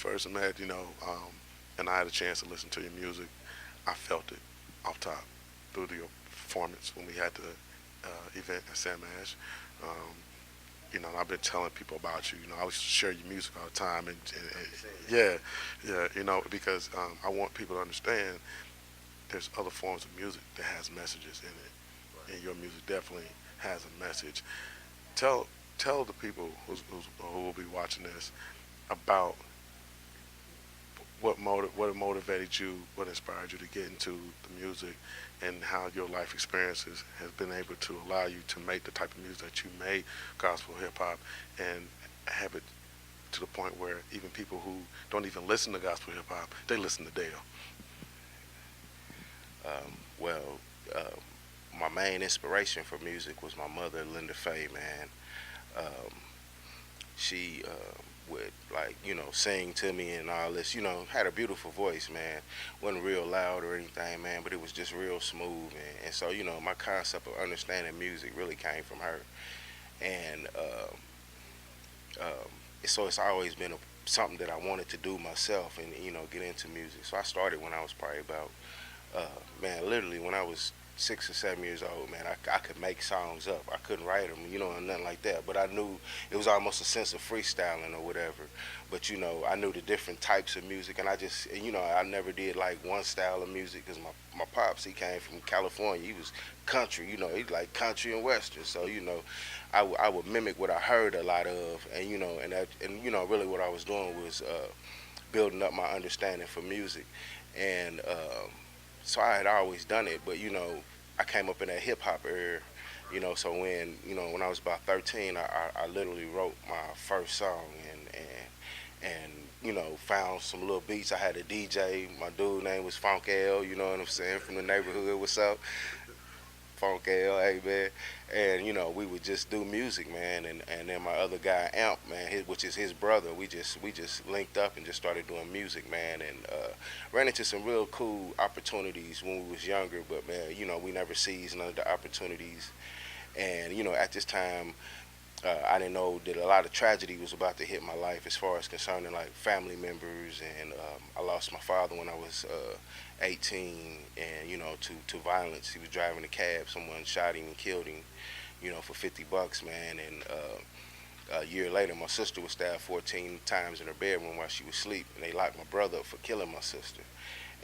first met, and I had a chance to listen to your music, I felt it off top through your performance when we had the event at Sam Ash. Um, and I've been telling people about you. I always share your music all the time, and yeah, yeah, because I want people to understand there's other forms of music that has messages in it, and your music definitely has a message. Tell tell the people who will be watching this about what motivated you, what inspired you to get into the music, and how your life experiences has been able to allow you to make the type of music that you made, gospel hip hop, and have it to the point where even people who don't even listen to gospel hip hop, they listen to Dale. Well, my main inspiration for music was my mother, Linda Faye, man. Um, she would, like, sing to me and all this. Had a beautiful voice, man. Wasn't real loud or anything, man, but it was just real smooth. And so, my concept of understanding music really came from her. And so it's always been something that I wanted to do myself and, get into music. So I started when I was probably about man, literally when I was 6 or 7 years old, man, I could make songs up. I couldn't write them, or nothing like that. But I knew it was almost a sense of freestyling or whatever. But I knew the different types of music, and I just, I never did like one style of music because my pops, he came from California. He was country, he like country and western. So I would mimic what I heard a lot of, and really what I was doing was building up my understanding for music, and so I had always done it, but I came up in that hip hop era, so when I was about 13, I literally wrote my first song, and found some little beats. I had a DJ. My dude name was Funk L. You know what I'm saying, from the neighborhood. What's up? Funk L, hey man, and we would just do music, man, and then my other guy Amp, man, which is his brother, we just linked up and just started doing music, man, and ran into some real cool opportunities when we was younger, but man, we never seized none of the opportunities, and at this time. I didn't know that a lot of tragedy was about to hit my life as far as concerning like family members, and I lost my father when I was 18, and to violence. He was driving a cab. Someone shot him and killed him, for $50, man. And a year later, my sister was stabbed 14 times in her bedroom while she was asleep, and they locked my brother up for killing my sister.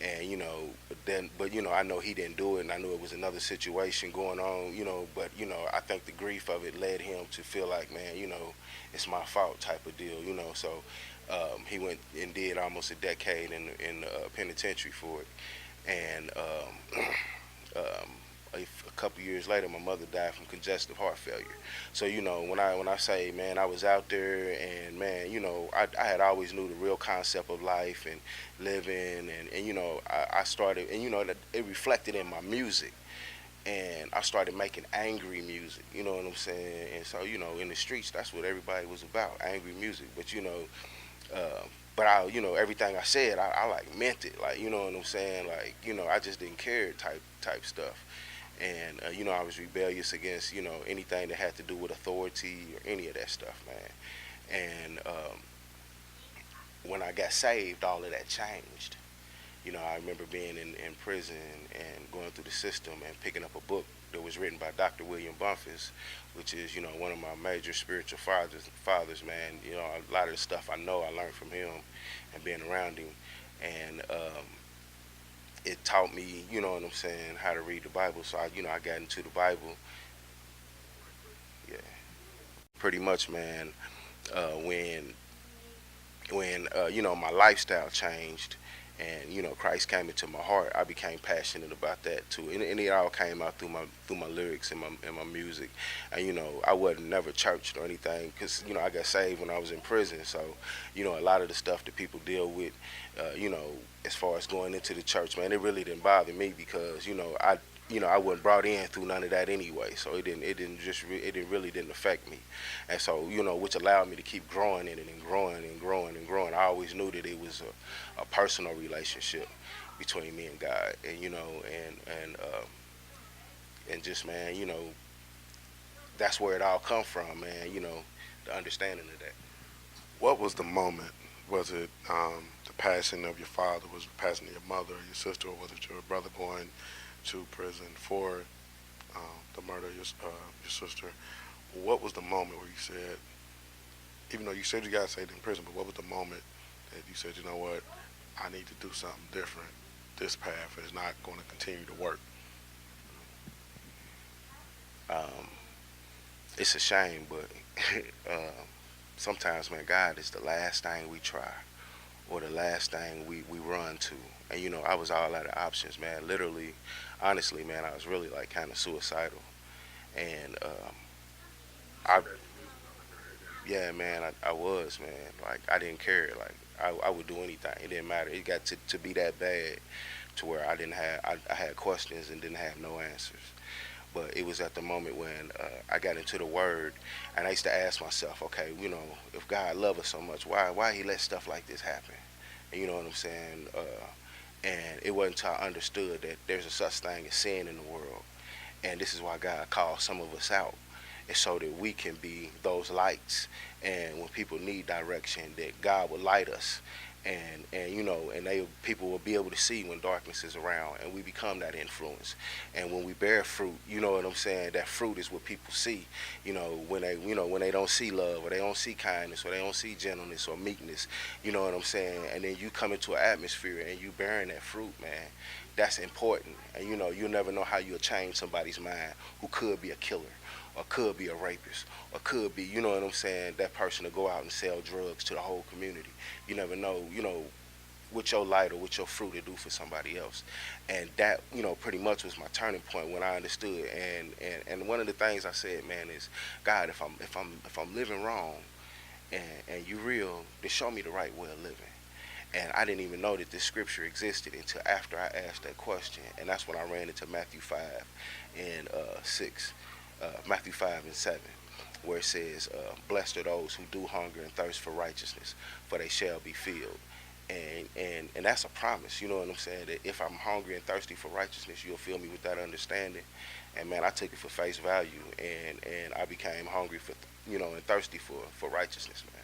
And I know he didn't do it, and I knew it was another situation going on, but I think the grief of it led him to feel like, man, it's my fault type of deal, So he went and did almost a decade in the penitentiary for it, and um, a couple years later, my mother died from congestive heart failure. So when I say, man, I was out there, and man, I had always knew the real concept of life and living, and I started, and it reflected in my music, and I started making angry music. You know what I'm saying? And so in the streets, that's what everybody was about, angry music. But uh, but everything I said, I like meant it, like, what I'm saying, like, I just didn't care type stuff, and I was rebellious against anything that had to do with authority or any of that stuff, man. And when I got saved, all of that changed. I remember being in prison and going through the system and picking up a book that was written by Dr. William Bumpus, which is one of my major spiritual fathers, man. A lot of the stuff I know I learned from him and being around him, and it taught me, what I'm saying, how to read the Bible. So I got into the Bible. Yeah, pretty much, man. When my lifestyle changed, and Christ came into my heart, I became passionate about that too, and it all came out through my lyrics and my music. And I wasn't never churched or anything, because I got saved when I was in prison. So a lot of the stuff that people deal with, as far as going into the church, man, it really didn't bother me, because I wasn't brought in through none of that anyway, so it didn't really didn't affect me, and so which allowed me to keep growing in it and growing and growing and growing. I always knew that it was a personal relationship between me and God, and and just, man, that's where it all come from, man. The understanding of that. What was the moment Was it the passing of your father? Was it the passing of your mother, or your sister, or was it your brother going to prison for the murder of your sister? What was the moment where you said, even though you said you got saved in prison, but what was the moment that you said, you know what, I need to do something different. This path is not going to continue to work. Um, it's a shame, but sometimes, man, God is the last thing we try or the last thing we run to. And, you know, I was all out of options, man. Literally, honestly, man, I was really like kind of suicidal. And I, yeah, man, I was, man. Like, I didn't care. Like, I would do anything. It didn't matter. It got to be that bad to where I had questions and didn't have no answers. But it was at the moment when I got into the Word, and I used to ask myself, okay, you know, if God loved us so much, why He let stuff like this happen? And you know what I'm saying? And it wasn't until I understood that there's a such thing as sin in the world, and this is why God calls some of us out, is so that we can be those lights. And when people need direction, that God will light us, and you know, and they people will be able to see when darkness is around, and we become that influence. And when we bear fruit, you know what I'm saying, that fruit is what people see. You know, when they don't see love, or they don't see kindness, or they don't see gentleness or meekness, you know what I'm saying, and then you come into an atmosphere and you bearing that fruit, man, that's important. And you know, you'll never know how you'll change somebody's mind who could be a killer, or could be a rapist, or could be, you know what I'm saying, that person to go out and sell drugs to the whole community. You never know, you know, what your light or what your fruit will do for somebody else. And that, you know, pretty much was my turning point when I understood. And one of the things I said, man, is God, if I'm living wrong, and you real, then show me the right way of living. And I didn't even know that this scripture existed until after I asked that question. And that's when I ran into Matthew 5 and 6, Matthew 5 and 7, where it says, blessed are those who do hunger and thirst for righteousness, for they shall be filled. And that's a promise, you know what I'm saying, that if I'm hungry and thirsty for righteousness, you'll fill me with that understanding. And man, I took it for face value, and I became hungry for, you know, and thirsty for righteousness, man.